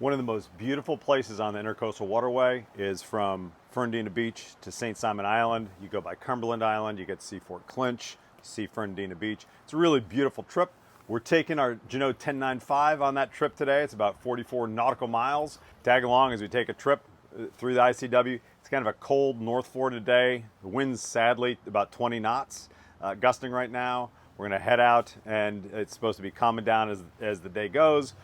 One of the most beautiful places on the Intracoastal Waterway is from Fernandina Beach to St. Simon Island. You go by Cumberland Island, you get to see Fort Clinch, see Fernandina Beach. It's a really beautiful trip. We're taking our Jeanneau 1095 on that trip today. It's about 44 nautical miles. Tag along as we take a trip through the ICW. It's kind of a cold North Florida day. The wind's sadly about 20 knots, gusting right now. We're gonna head out and it's supposed to be calming down as the day goes.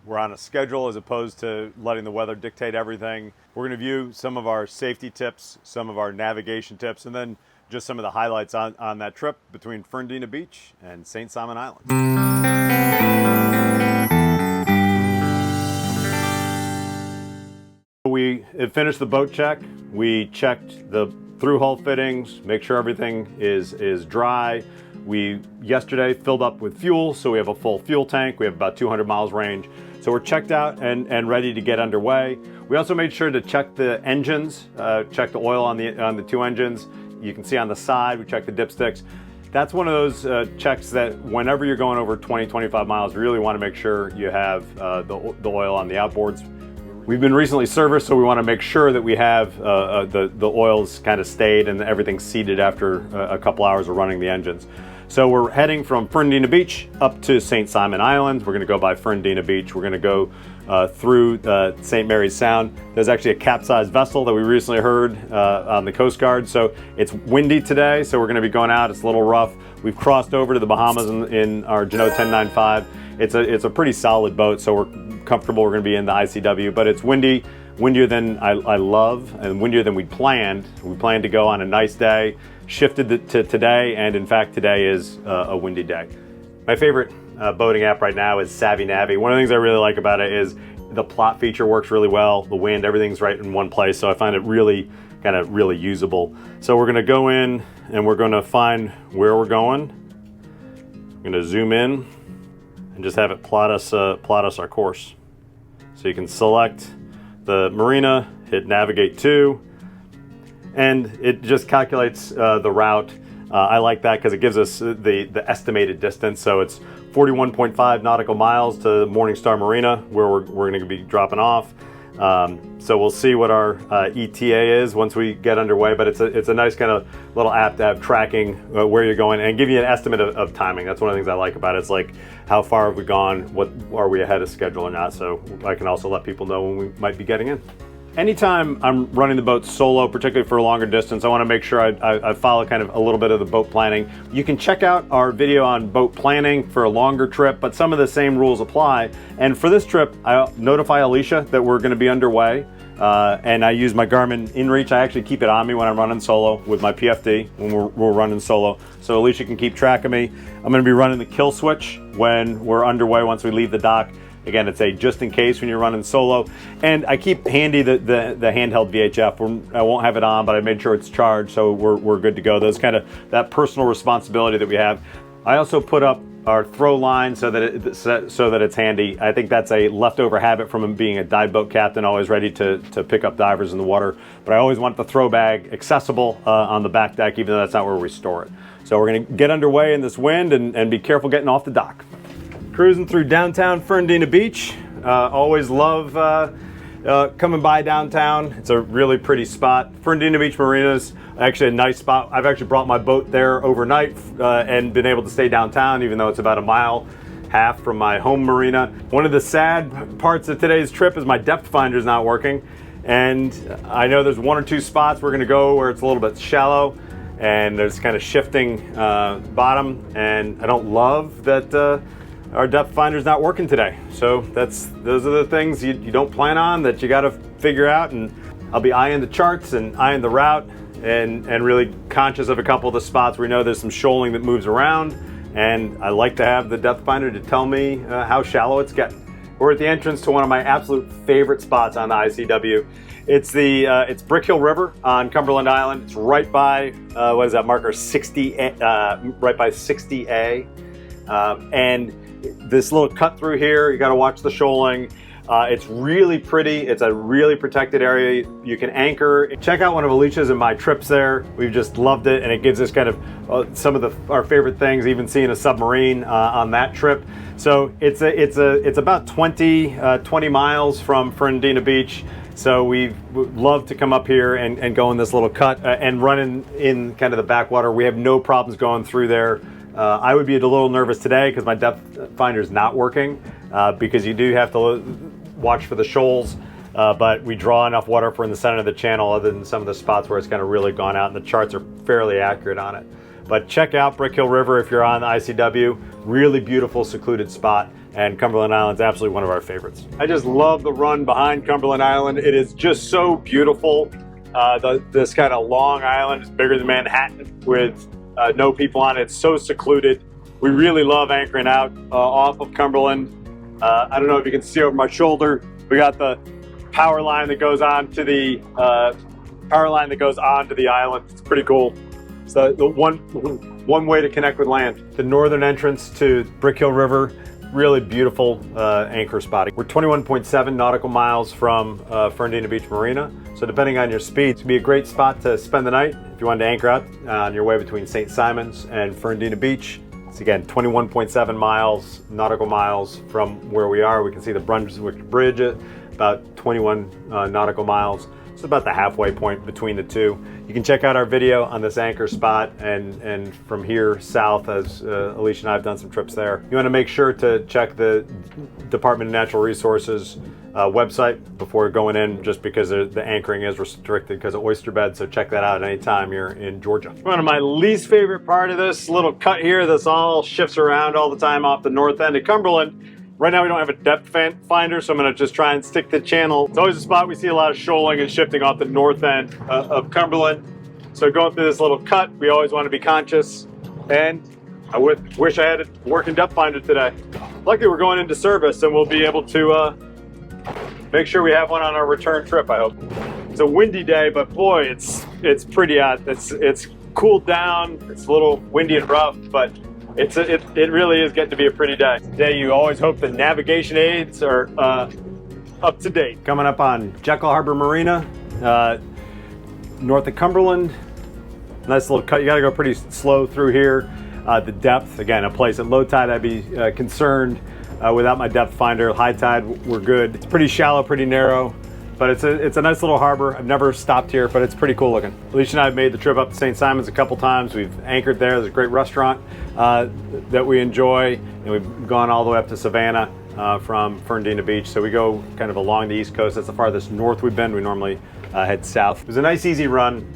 We're on a schedule as opposed to letting the weather dictate everything. We're going to view some of our safety tips, some of our navigation tips, and then just some of the highlights on that trip between Fernandina Beach and St. Simon Island. We had finished the boat check. We checked the through-hull fittings, make sure everything is dry. We yesterday filled up with fuel, so we have a full fuel tank. We have about 200 miles range. So we're checked out and ready to get underway. We also made sure to check the engines, check the oil on the two engines. You can see on the side, we checked the dipsticks. That's one of those checks that whenever you're going over 20, 25 miles, you really want to make sure you have the oil on the outboards. We've been recently serviced, so we want to make sure that we have the oil's kind of stayed and everything's seated after a couple hours of running the engines. So we're heading from Fernandina Beach up to St. Simon Island. We're going to go by Fernandina Beach. We're going to go through St. Mary's Sound. There's actually a capsized vessel that we recently heard on the Coast Guard. So it's windy today, so we're going to be going out. It's a little rough. We've crossed over to the Bahamas in our Jeanneau 1095. It's a pretty solid boat, so we're comfortable. We're going to be in the ICW, but it's windy. Windier than I love and windier than we planned. We planned to go on a nice day, shifted to today, and in fact today is a windy day. My favorite boating app right now is Savvy Navvy. One of the things I really like about it is the plot feature works really well, the wind, everything's right in one place, so I find it really really usable. So we're gonna go in and we're gonna find where we're going. I'm gonna zoom in and just have it plot us our course. So you can select the marina, hit navigate to, and it just calculates the route. I like that because it gives us the estimated distance. So it's 41.5 nautical miles to Morningstar Marina, where we're going to be dropping off. So we'll see what our ETA is once we get underway, but it's a nice kind of little app to have tracking where you're going and give you an estimate of timing. That's one of the things I like about it. It's like, how far have we gone? What are we ahead of schedule or not? So I can also let people know when we might be getting in. Anytime I'm running the boat solo, particularly for a longer distance, I want to make sure I follow kind of a little bit of the boat planning. You can check out our video on boat planning for a longer trip, but some of the same rules apply. And for this trip, I notify Alicia that we're going to be underway. And I use my Garmin InReach. I actually keep it on me when I'm running solo with my PFD when we're running solo. So Alicia can keep track of me. I'm going to be running the kill switch when we're underway once we leave the dock. Again, it's a just in case when you're running solo. And I keep handy the handheld VHF. I won't have it on, but I made sure it's charged, so we're good to go. Those kind of that personal responsibility that we have. I also put up our throw line so that it's handy. I think that's a leftover habit from being a dive boat captain, always ready to pick up divers in the water. But I always want the throw bag accessible on the back deck, even though that's not where we store it. So we're gonna get underway in this wind and be careful getting off the dock. Cruising through downtown Fernandina Beach. Always love coming by downtown. It's a really pretty spot. Fernandina Beach Marina is actually a nice spot. I've actually brought my boat there overnight and been able to stay downtown, even though it's about a mile half from my home marina. One of the sad parts of today's trip is my depth finder is not working. And I know there's one or two spots we're gonna go where it's a little bit shallow and there's kind of shifting bottom. And I don't love that our depth finder's not working today. So those are the things you don't plan on that you got to figure out. And I'll be eyeing the charts and eyeing the route and really conscious of a couple of the spots where we know there's some shoaling that moves around. And I like to have the depth finder to tell me how shallow it's getting. We're at the entrance to one of my absolute favorite spots on the ICW. It's Brickhill River on Cumberland Island. It's right by, what is that marker, 60, right by 60A. And this little cut through here, you got to watch the shoaling. It's really pretty. It's a really protected area. You can anchor. Check out one of Alicia's and my trips there. We've just loved it, and it gives us kind of some of our favorite things, even seeing a submarine on that trip. So it's about 20 miles from Fernandina Beach. So we love to come up here and go in this little cut and run in kind of the backwater. We have no problems going through there. I would be a little nervous today because my depth finder is not working because you do have to watch for the shoals. But we draw enough water for in the center of the channel other than some of the spots where it's kind of really gone out, and the charts are fairly accurate on it. But check out Brickhill River if you're on the ICW. Really beautiful, secluded spot. And Cumberland Island's absolutely one of our favorites. I just love the run behind Cumberland Island. It is just so beautiful. This kind of long island is bigger than Manhattan with no people on it. It's so secluded. We really love anchoring out off of Cumberland. I don't know if you can see over my shoulder. We got the power line that goes on to the island. It's pretty cool. So the one way to connect with land. The northern entrance to Brickhill River. Really beautiful anchor spot. We're 21.7 nautical miles from Fernandina Beach Marina. So depending on your speed, it's gonna be a great spot to spend the night if you wanted to anchor out on your way between St. Simons and Fernandina Beach. It's again 21.7 nautical miles from where we are. We can see the Brunswick Bridge at about 21 nautical miles. It's about the halfway point between the two. You can check out our video on this anchor spot and from here south, as Alicia and I have done some trips there. You want to make sure to check the Department of Natural Resources website before going in, just because the anchoring is restricted because of oyster beds. So check that out anytime you're in Georgia. One of my least favorite part of this little cut here, this all shifts around all the time off the north end of Cumberland. Right now we don't have a depth finder, so I'm going to just try and stick to channel. It's always a spot we see a lot of shoaling and shifting off the north end of Cumberland. So going through this little cut, we always want to be conscious. And I wish I had a working depth finder today. Luckily we're going into service and we'll be able to make sure we have one on our return trip, I hope. It's a windy day, but boy, it's pretty out. It's cooled down. It's a little windy and rough, but it really is getting to be a pretty day. Today you always hope the navigation aids are up to date. Coming up on Jekyll Harbor Marina, north of Cumberland. Nice little cut. You gotta go pretty slow through here. The depth, again, a place at low tide I'd be concerned without my depth finder. High tide, we're good. It's pretty shallow, pretty narrow. But it's a nice little harbor. I've never stopped here, but it's pretty cool looking. Alicia and I have made the trip up to St. Simons a couple times. We've anchored there. There's a great restaurant that we enjoy. And we've gone all the way up to Savannah from Fernandina Beach. So we go kind of along the East Coast. That's the farthest north we've been. We normally head south. It was a nice, easy run.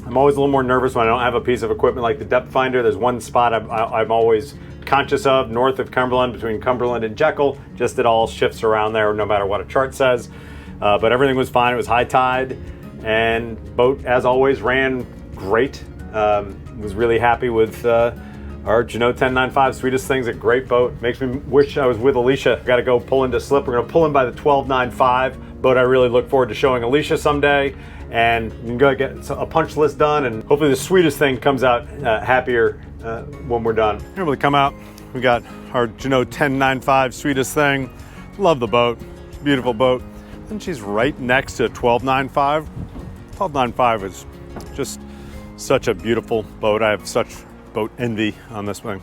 I'm always a little more nervous when I don't have a piece of equipment like the depth finder. There's one spot I'm always conscious of north of Cumberland, between Cumberland and Jekyll. Just it all shifts around there no matter what a chart says. But everything was fine. It was high tide, and boat, as always, ran great. Was really happy with our Jeanneau 1095. Sweetest thing's a great boat. Makes me wish I was with Alicia. Got to go pull into slip. We're going to pull in by the 1295 boat. I really look forward to showing Alicia someday, and we can go get a punch list done, and hopefully the sweetest thing comes out happier when we're done. Here we come out. We got our Jeanneau 1095 sweetest thing. Love the boat. Beautiful boat. And she's right next to 1295. 1295 is just such a beautiful boat. I have such boat envy on this thing.